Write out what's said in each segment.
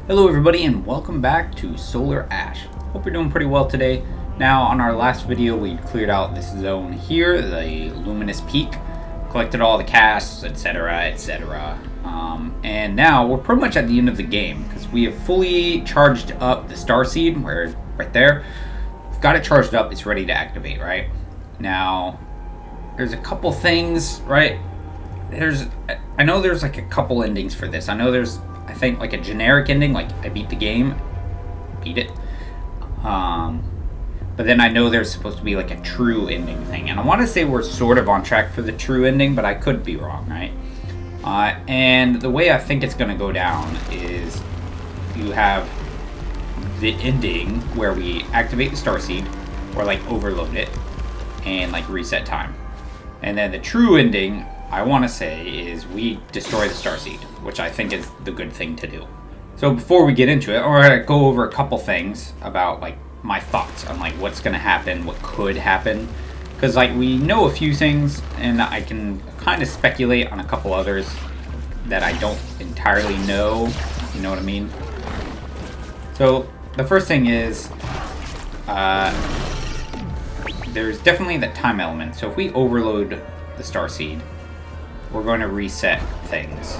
Hello everybody and welcome back to Solar Ash. Hope you're doing pretty well today. Now on our last video we cleared out this zone here, the Luminous Peak, collected all the casts, etc, etc. And now we're pretty much at the end of the game because we have fully charged up the Starseed, where right there. We've got it charged up, it's ready to activate, right? Now there's a couple things, right? I know there's like a couple endings for this. I think like a generic ending, like I beat the game, beat it. But then I know there's supposed to be like a true ending thing, and I want to say we're sort of on track for the true ending, but I could be wrong, right? And the way I think it's going to go down is you have the ending where we activate the Starseed, or like overload it, and like reset time. And then the true ending, I want to say, is we destroy the Starseed, which I think is the good thing to do. So before we get into it, we're going to go over a couple things about like my thoughts on like what's going to happen, what could happen. Because like we know a few things, and I can kind of speculate on a couple others that I don't entirely know. You know what I mean? So the first thing is, there's definitely that time element. So if we overload the Starseed, we're going to reset things.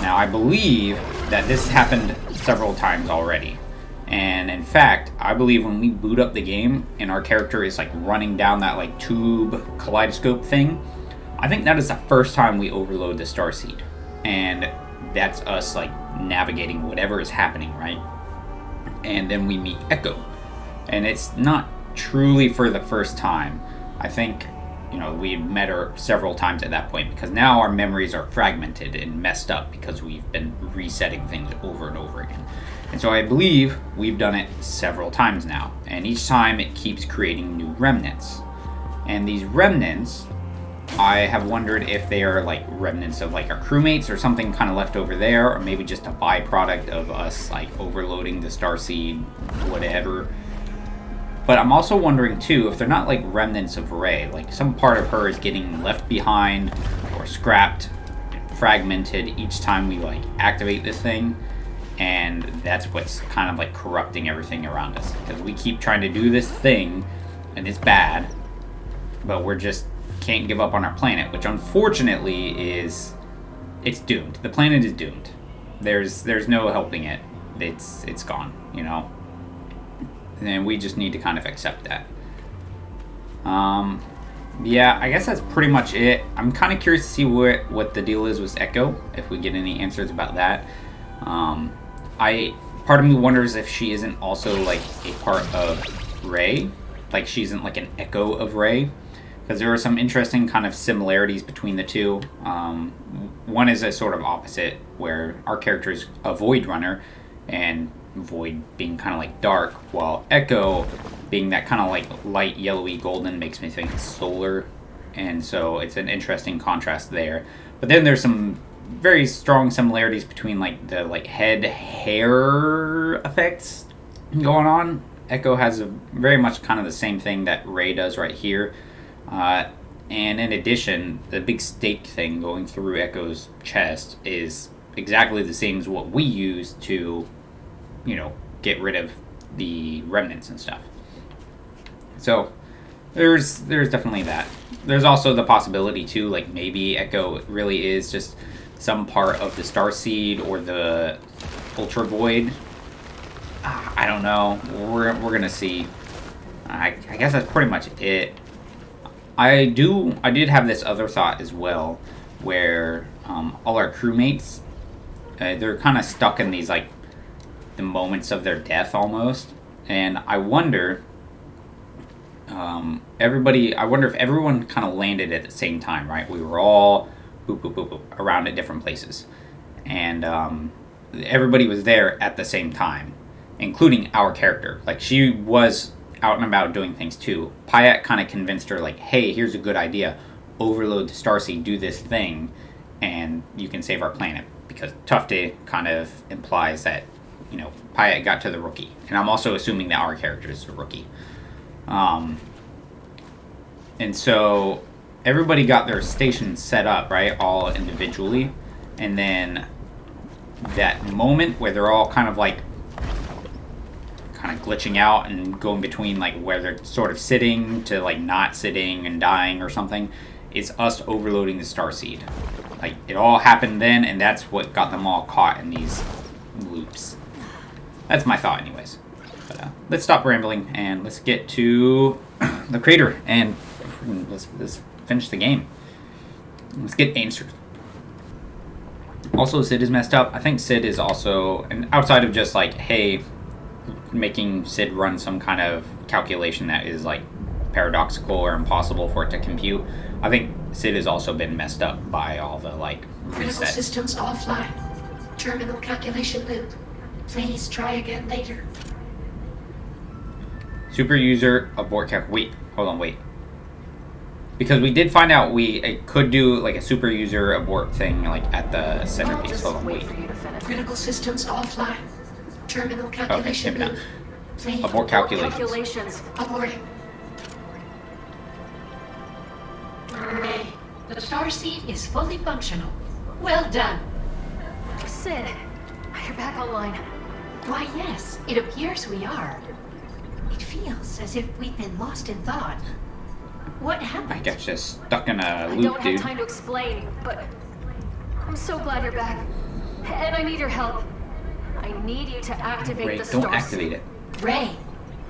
Now I believe that this happened several times already. And in fact, I believe when we boot up the game and our character is like running down that like tube kaleidoscope thing, I think that is the first time we overload the Starseed. And that's us like navigating whatever is happening, right? And then we meet Echo. And it's not truly for the first time. I think, you know, we met her several times at that point, because now our memories are fragmented and messed up because we've been resetting things over and over again. And so I believe we've done it several times now, and each time it keeps creating new remnants. And these remnants, I have wondered if they are like remnants of like our crewmates or something kind of left over there, or maybe just a byproduct of us like overloading the Starseed, whatever. But I'm also wondering too if they're not like remnants of Rey, like some part of her is getting left behind or scrapped, fragmented each time we like activate this thing. And that's what's kind of like corrupting everything around us, because we keep trying to do this thing and it's bad, but we're just can't give up on our planet, which unfortunately it's doomed. The planet is doomed. There's no helping it. It's gone, you know. And we just need to kind of accept that. Yeah, I guess that's pretty much it. I'm kind of curious to see what the deal is with Echo, if we get any answers about that. Part of me wonders if she isn't also like a part of Rey, like she isn't like an echo of Rey, because there are some interesting kind of similarities between the two. One is a sort of opposite, where our character is a Void runner, and Void being kind of like dark, while Echo being that kind of like light yellowy golden makes me think solar, and so it's an interesting contrast there. But then there's some very strong similarities between like the like head hair effects going on. Echo has very much kind of the same thing that Rey does right here, and in addition, the big stake thing going through Echo's chest is exactly the same as what we use to, you know, get rid of the remnants and stuff. So there's definitely that. There's also the possibility too, like maybe Echo really is just some part of the Starseed or the Ultravoid. I don't know. We're gonna see. I guess that's pretty much it. I did have this other thought as well, where all our crewmates, they're kind of stuck in these like the moments of their death almost, and I wonder if everyone kind of landed at the same time, right? We were all boop boop boop boop around at different places, and everybody was there at the same time, including our character. Like she was out and about doing things too. Payat kind of convinced her like, hey, here's a good idea, overload the Starseed, do this thing, and you can save our planet, because Tufte kind of implies that, you know, Payat got to the rookie. And I'm also assuming that our character is a rookie. And so everybody got their station set up, right? All individually. And then that moment where they're all kind of glitching out and going between like where they're sort of sitting to like not sitting and dying or something, is us overloading the Starseed. Like, it all happened then, and that's what got them all caught in these loops. That's my thought anyways. But let's stop rambling and let's get to the crater and let's finish the game. Let's get answers. Also, Sid is messed up. I think Sid is also, and outside of just like, hey, making Sid run some kind of calculation that is like paradoxical or impossible for it to compute, I think Sid has also been messed up by all the like Critical resets. systems offline. Terminal calculation loop. Please try again later. Super user abort calc. Wait, hold on, wait. Because we did find out we could do like a super user abort thing like at the centerpiece. Hold on, wait. Critical systems offline. Terminal calculation maybe loop. not. Please Abort calculations. aborting. Ray, the Starseed is fully functional. Well done. Sid, you're back online. Why, yes, it appears we are. It feels as if we've been lost in thought. What happened? I got just stuck in a I loop, don't have dude. time to explain, but I'm so glad you're back. And I need your help. I need you to activate Wait, the don't Starseed. activate it. Ray,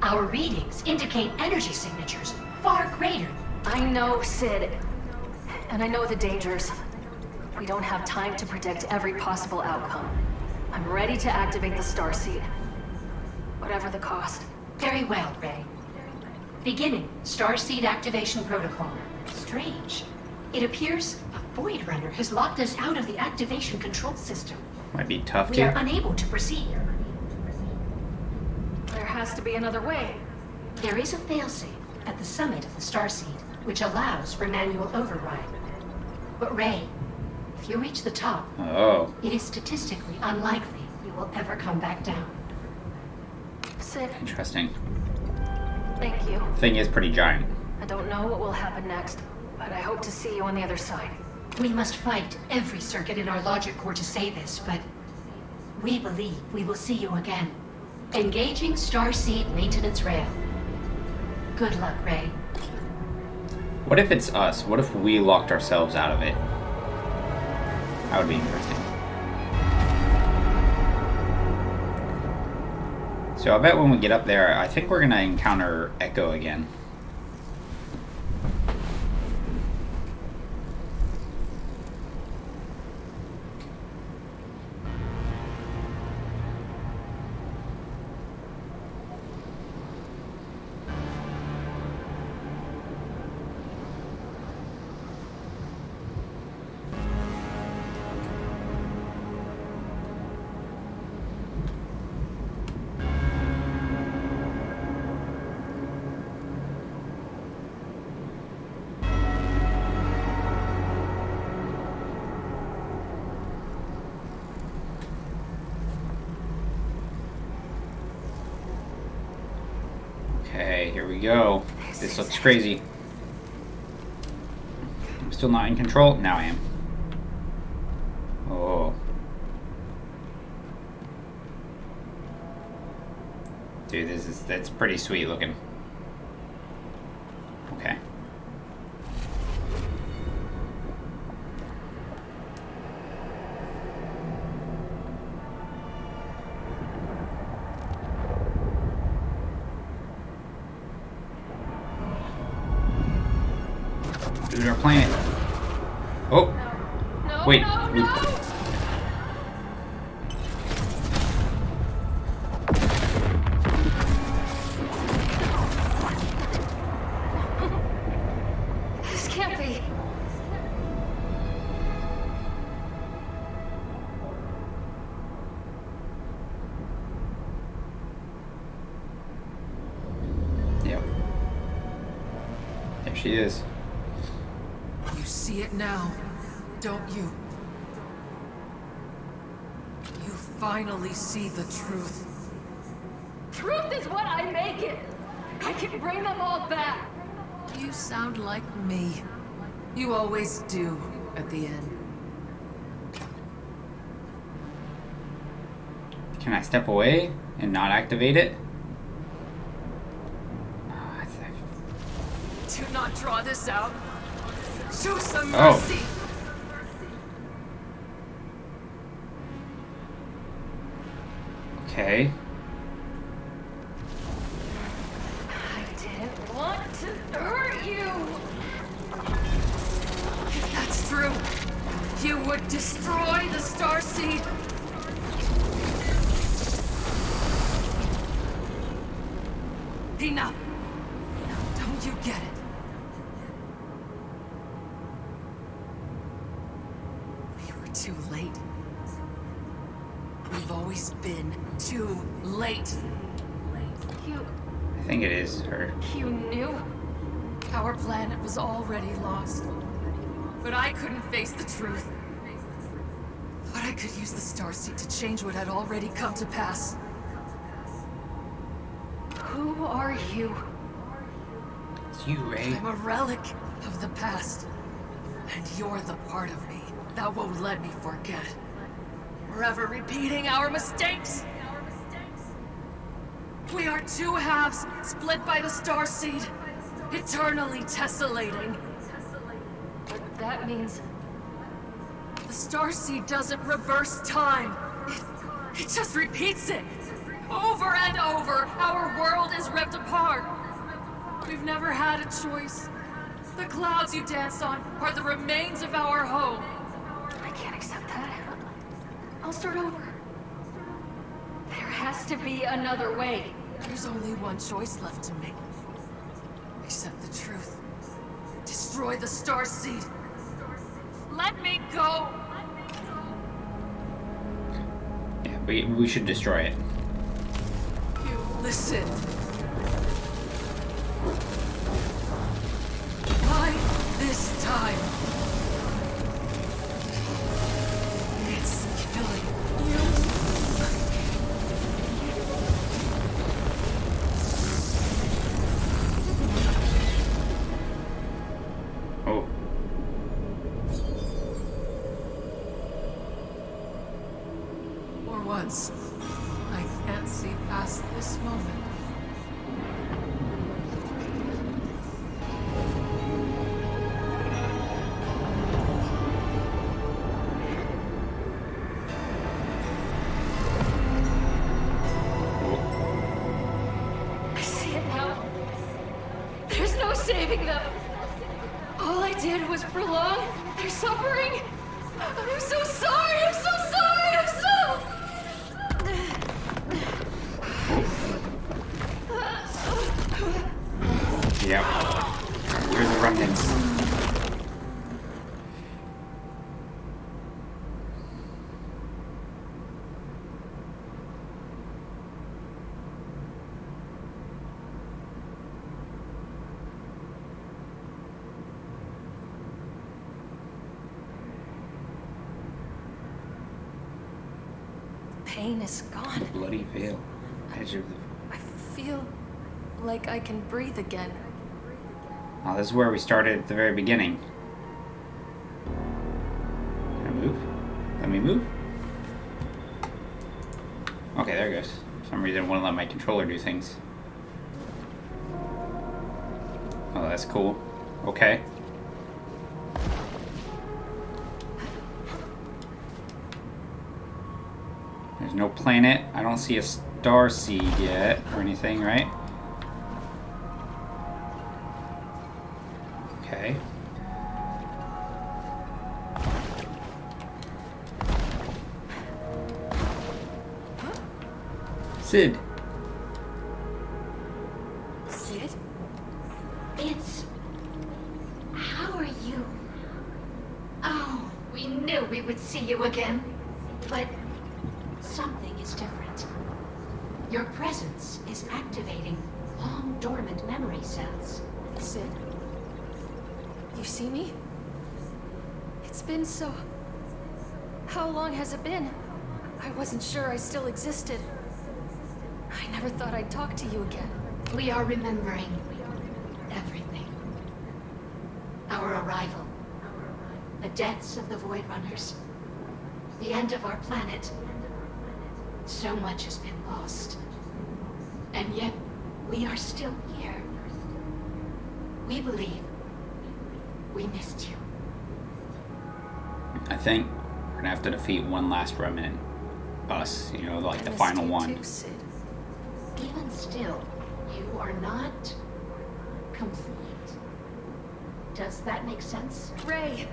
our readings indicate energy signatures far greater. I know, Sid. And I know the dangers. We don't have time to predict every possible outcome. I'm ready to activate the Starseed. Whatever the cost. Very well, Ray. Beginning Starseed activation protocol. Strange. It appears a Void Runner has locked us out of the activation control system. Might be tough, We dude. are unable to proceed. There has to be another way. There is a failsafe at the summit of the Starseed, which allows for manual override. But Ray, if you reach the top, Oh, it is statistically unlikely you will ever come back down. Sid, interesting. thank you. Thing is pretty giant. I don't know what will happen next, but I hope to see you on the other side. We must fight every circuit in our logic core to say this, but we believe we will see you again. Engaging Starseed maintenance rail. Good luck, Ray. What if it's us? What if we locked ourselves out of it? That would be interesting. So I bet when we get up there, I think we're gonna encounter Echo again. Okay, here we go. This looks crazy. I'm still not in control? Now I am. Oh. Dude, that's pretty sweet looking. Okay. Dude, our planet. Oh, No, wait. no, no! This can't be. Yep. There she is. You see it now, don't you? You finally see the truth. Truth is what I make it. I can bring them all back. You sound like me. You always do at the end. Can I step away and not activate it? Do not draw this out. Show some mercy. Okay. I didn't want to hurt you. If that's true, you would destroy the Starseed. Enough. Don't you get it? We were too late. We've always been too late. I think it is her. You knew? Our planet was already lost. But I couldn't face the truth. Thought I could use the Starseed to change what had already come to pass. Who are you? It's you, Ray. I'm a relic of the past. And you're the part of me that won't let me forget. Forever repeating our mistakes. We are two halves split by the Starseed, eternally tessellating. But that means... The Starseed doesn't reverse time. It just repeats it. Over and over, our world is ripped apart. We've never had a choice. The clouds you dance on are the remains of our home. I can't accept that. I'll start over. There has to be another way. There's only one choice left to make. Accept the truth. Destroy the Starseed. Let me go! Yeah, we should destroy it. You listen. Why this time? It's killing you. Oh. For once, I can't see past this moment. I see it now. There's no saving them. All I did was prolong their suffering. I'm so sorry. I'm so sorry. I'm so... Yep. Here's the remnants. Pain is gone. Bloody veil. Edge of the... I feel like I can breathe again. Oh, this is where we started at the very beginning. Can I move? Let me move? Okay, there it goes. For some reason, I wouldn't let my controller do things. Oh, that's cool. Okay. There's no planet. I don't see a starseed yet or anything, right? Okay. Sid. Sid? It's... How are you? Oh, we knew we would see you again. But something is different. Your presence is activating long dormant memory cells. Sid? You see me? It's been so... How long has it been? I wasn't sure I still existed. I never thought I'd talk to you again. We are remembering everything. Our arrival. The deaths of the Void Runners. The end of our planet. So much has been lost. And yet, we are still here. We believe we missed you. I think we're gonna have to defeat one last remnant. Us, you know, like the final one. Too, Sid. Even still, you are not complete. Does that make sense? Ray,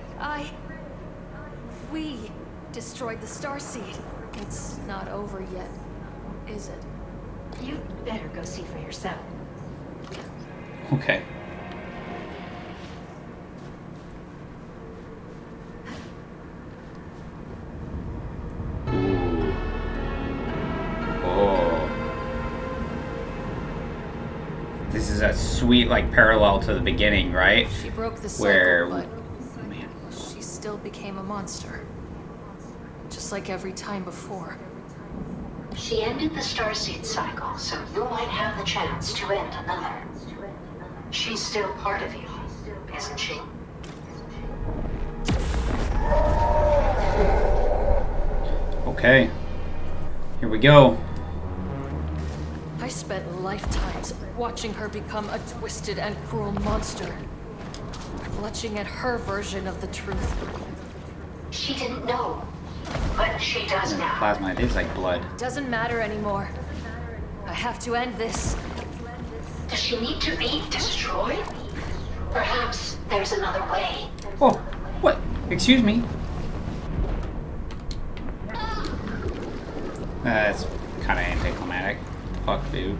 we destroyed the Starseed. It's not over yet, is it? You'd better go see for yourself. Okay. Ooh. Oh. This is a sweet, like, parallel to the beginning, right? She broke the cycle, Where, but man, she still became a monster. Just like every time before. She ended the Starseed cycle, so you might have the chance to end another. She's still part of you, isn't she? okay. Here we go. I spent lifetimes watching her become a twisted and cruel monster. Clutching at her version of the truth. She didn't know, but she does now. Plasma, it is like blood. Doesn't matter anymore. I have to end this. Does she need to be destroyed? Perhaps there's another way. Oh, what? Excuse me. That's kind of anticlimactic. Fuck, dude.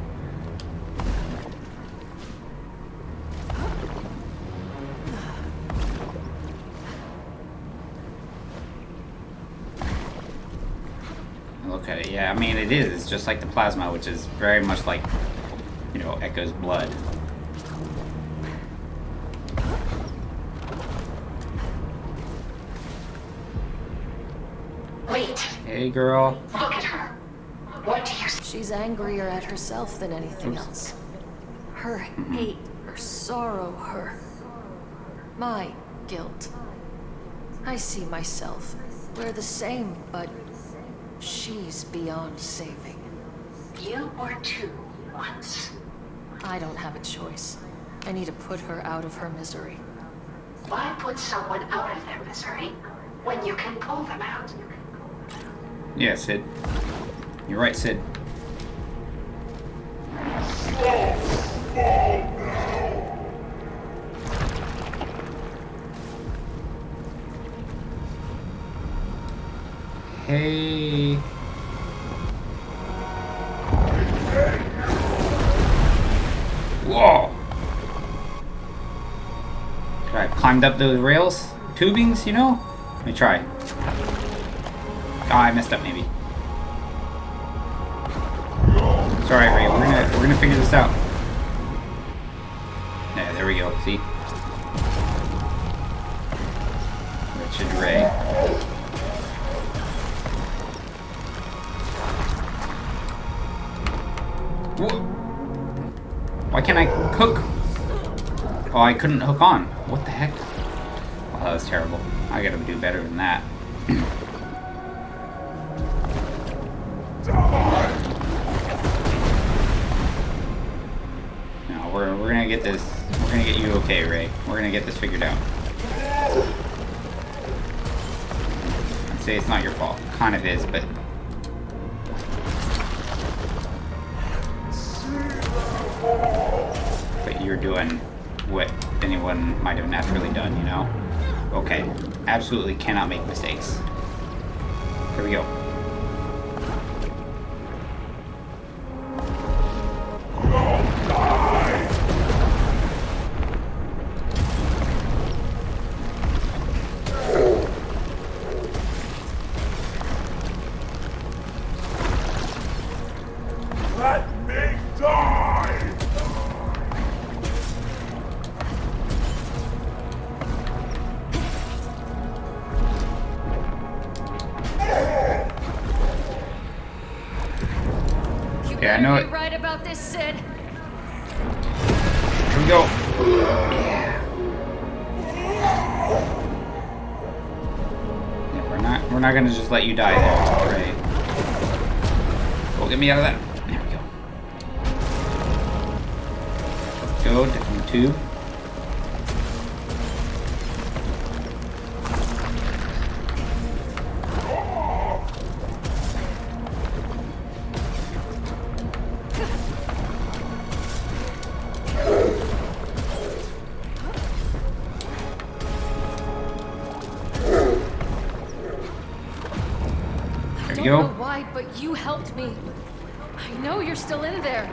Look at it. Yeah, I mean, it is. It's just like the plasma, which is very much like, you know, Echo's blood. Wait, Hey, girl. look at her. What do you see? She's angrier at herself than anything else. Her hate, her sorrow, my guilt. I see myself. We're the same, but she's beyond saving. You were two once. I don't have a choice. I need to put her out of her misery. Why put someone out of their misery when you can pull them out? Yeah, Sid. You're right, Sid. Hey. Whoa. Should I have climbed up those rails? Tubings, you know? Let me try. Oh, I messed up maybe. Sorry, Ray. We're gonna figure this out. Yeah, there we go. See? Wretched Ray. Whoa. Why can't I hook? Oh, I couldn't hook on. What the heck? Wow, that was terrible. I gotta do better than that. No, we're gonna get this. We're gonna get you okay, Ray. We're gonna get this figured out. I'd say it's not your fault. Kind of is, but. But you're doing what anyone might have naturally done, you know? Okay. Absolutely cannot make mistakes. Here we go. Let me die! Yeah, I know it. You're right about this, Sid. Here we go. Yeah. Yeah, we're not gonna just let you die there, Ray. get me out of that. There we go. Go, different tube. I don't know why, but you helped me. I know you're still in there.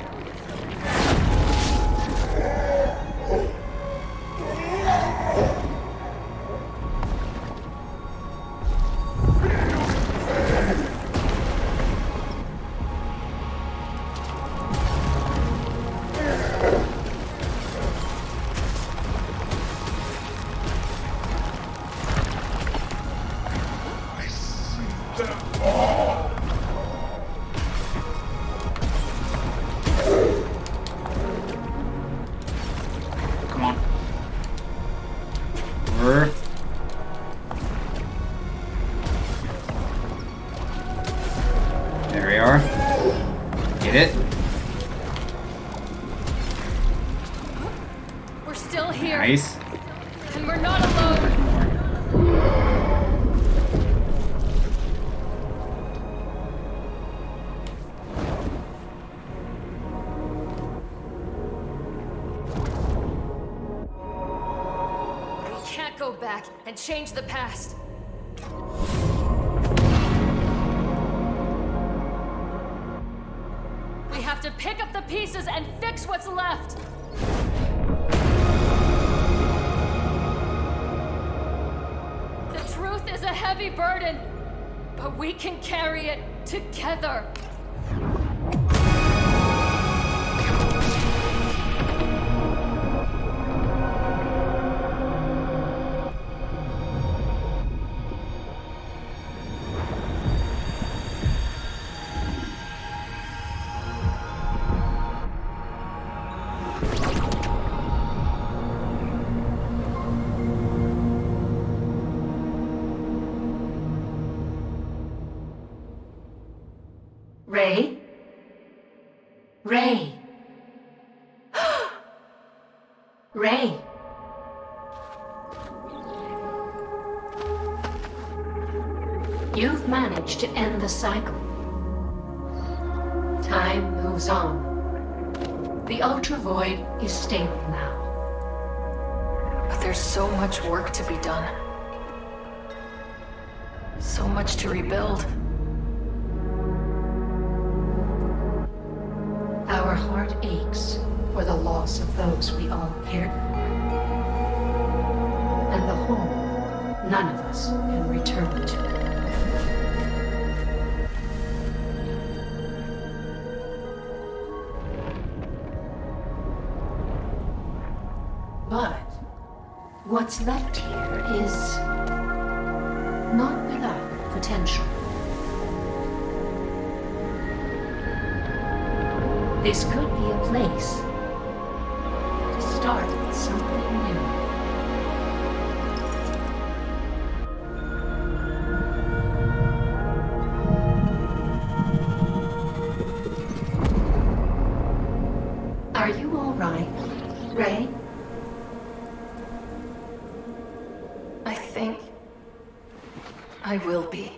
Come on. Over. There we are. Get it? We're still here. Nice. And we're not alone. We can't go back and change the past. We have to pick up the pieces and fix what's left. The truth is a heavy burden, but we can carry it together. Ray? Ray? Ray? You've managed to end the cycle. Time moves on. The Ultravoid is stable now. But there's so much work to be done. So much to rebuild. Our heart aches for the loss of those we all cared for. And the home none of us can return to. But what's left here is not without potential. This could be a place to start something new. Are you all right, Ray? I think I will be.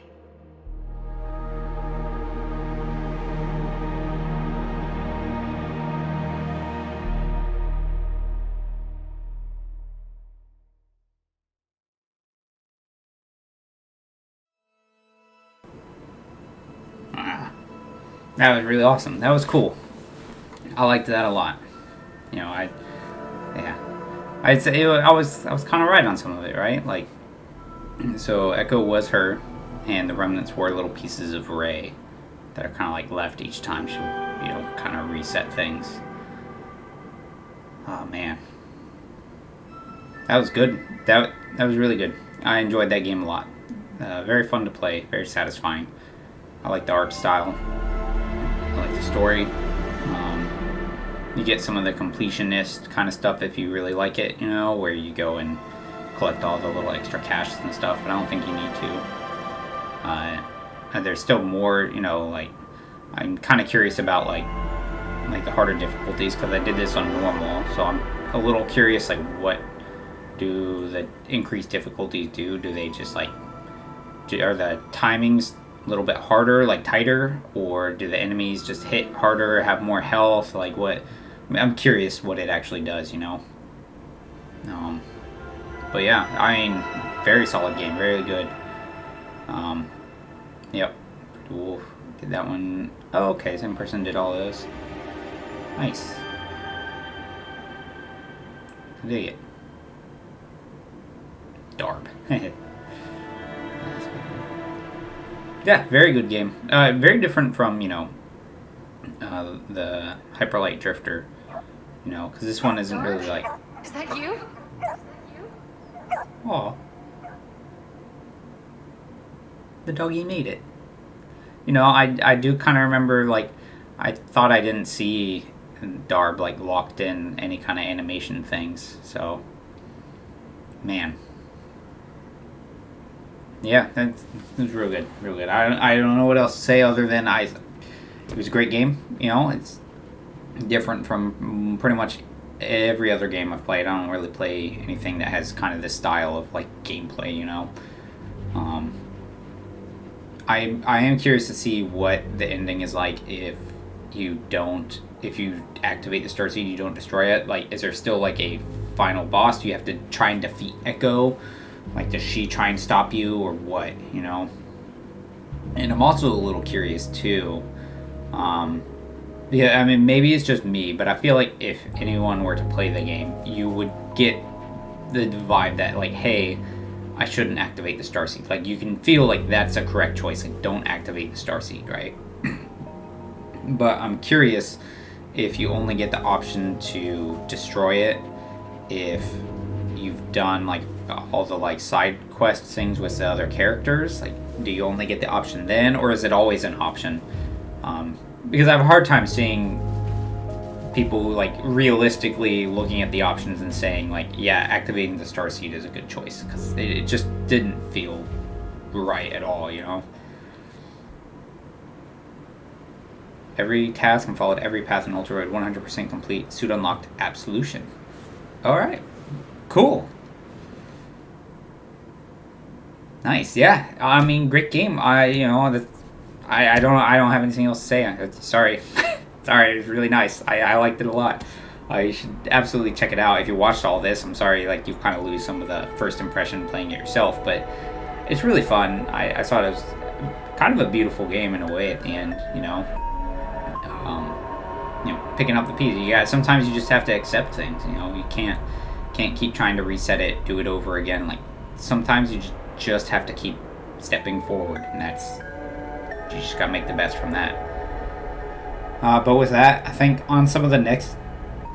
That was really awesome. That was cool. I liked that a lot. You know, I'd say I was kind of right on some of it, right? Like, so Echo was her, and the remnants were little pieces of Ray that are kind of like left each time she, you know, kind of reset things. Oh man, that was good. That was really good. I enjoyed that game a lot. Very fun to play. Very satisfying. I like the art style. I like the story. You get some of the completionist kind of stuff if you really like it, you know, where you go and collect all the little extra caches and stuff, but I don't think you need to. There's still more, you know, like I'm kind of curious about like the harder difficulties, because I did this on normal, so I'm a little curious, like, what do the increased difficulties do? Do they just like, are the timings a little bit harder, like tighter, or do the enemies just hit harder, have more health? Like, what? I mean, I'm curious what it actually does, you know. But yeah, I mean, very solid game, very good. Yep, cool. Did that one? Oh, okay, same person did all those. Nice. I dig it. Darb. Yeah, very good game. Very different from, you know, the Hyperlight Drifter. You know, because this one isn't really like... Is that you? Aw. The doggy made it. You know, I do kind of remember, like, I thought I didn't see Darb, like, locked in any kind of animation things, so... Man. Yeah, it was real good, real good. I don't know what else to say other than it was a great game, you know, it's different from pretty much every other game I've played. I don't really play anything that has kind of this style of, like, gameplay, you know. I am curious to see what the ending is like if you activate the Starseed, you don't destroy it. Like, is there still, like, a final boss? Do you have to try and defeat Echo? Like, does she try and stop you, or what, you know? And I'm also a little curious, too. Yeah, I mean, maybe it's just me, but I feel like if anyone were to play the game, you would get the vibe that, like, hey, I shouldn't activate the Starseed. Like, you can feel like that's a correct choice. Like, don't activate the Starseed, right? But I'm curious if you only get the option to destroy it if you've done, like, all the, like, side quest things with the other characters. Like, do you only get the option then, or is it always an option? Because I have a hard time seeing people, like, realistically looking at the options and saying, like, yeah, activating the Starseed is a good choice, because it just didn't feel right at all, you know? Every task and followed every path in Ultravoid, 100% complete. Suit unlocked. Absolution. Alright. Cool. Nice. Yeah. I mean, great game. I don't have anything else to say. Sorry. Sorry, it was really nice. I liked it a lot. You should absolutely check it out. If you watched all this, I'm sorry, like, you kind of lose some of the first impression playing it yourself, but it's really fun. I thought it was kind of a beautiful game in a way at the end, you know. Picking up the pieces. Yeah, sometimes you just have to accept things, you know. You can't keep trying to reset it, do it over again. Like, sometimes you just have to keep stepping forward, and you just gotta make the best from that. But with that, I think on some of the next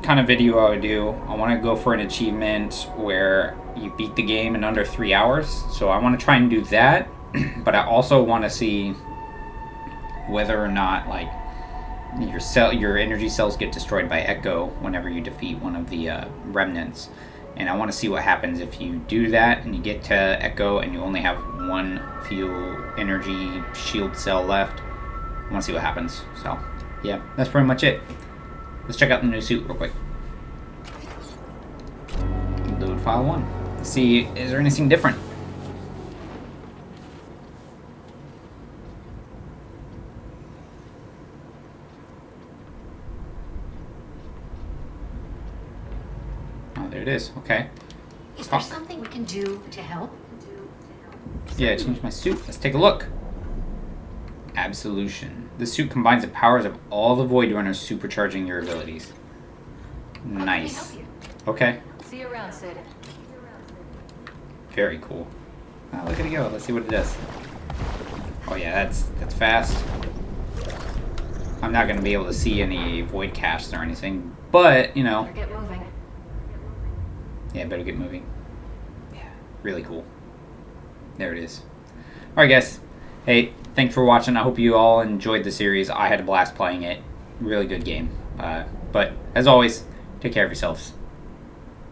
kind of video I would do, I want to go for an achievement where you beat the game in under 3 hours. So I want to try and do that, but I also want to see whether or not, like, your energy cells get destroyed by Echo whenever you defeat one of the remnants. And I want to see what happens if you do that and you get to Echo and you only have one fuel energy shield cell left. I want to see what happens. So yeah, that's pretty much it. Let's check out the new suit real quick. Load file 1. Let's see, is there anything different? Oh, there it is. Okay. Is there something we can do to help? Yeah, I changed my suit. Let's take a look. Absolution. The suit combines the powers of all the Void Runners, supercharging your abilities. Nice. Okay. See you around, Sid. Very cool. Oh, look at it go. Let's see what it does. Oh yeah, that's fast. I'm not gonna be able to see any void casts or anything, but you know. Better get moving. Yeah, better get moving. Yeah, really cool. There it is. Alright guys, hey, thanks for watching. I hope you all enjoyed the series. I had a blast playing it. Really good game. But as always, take care of yourselves.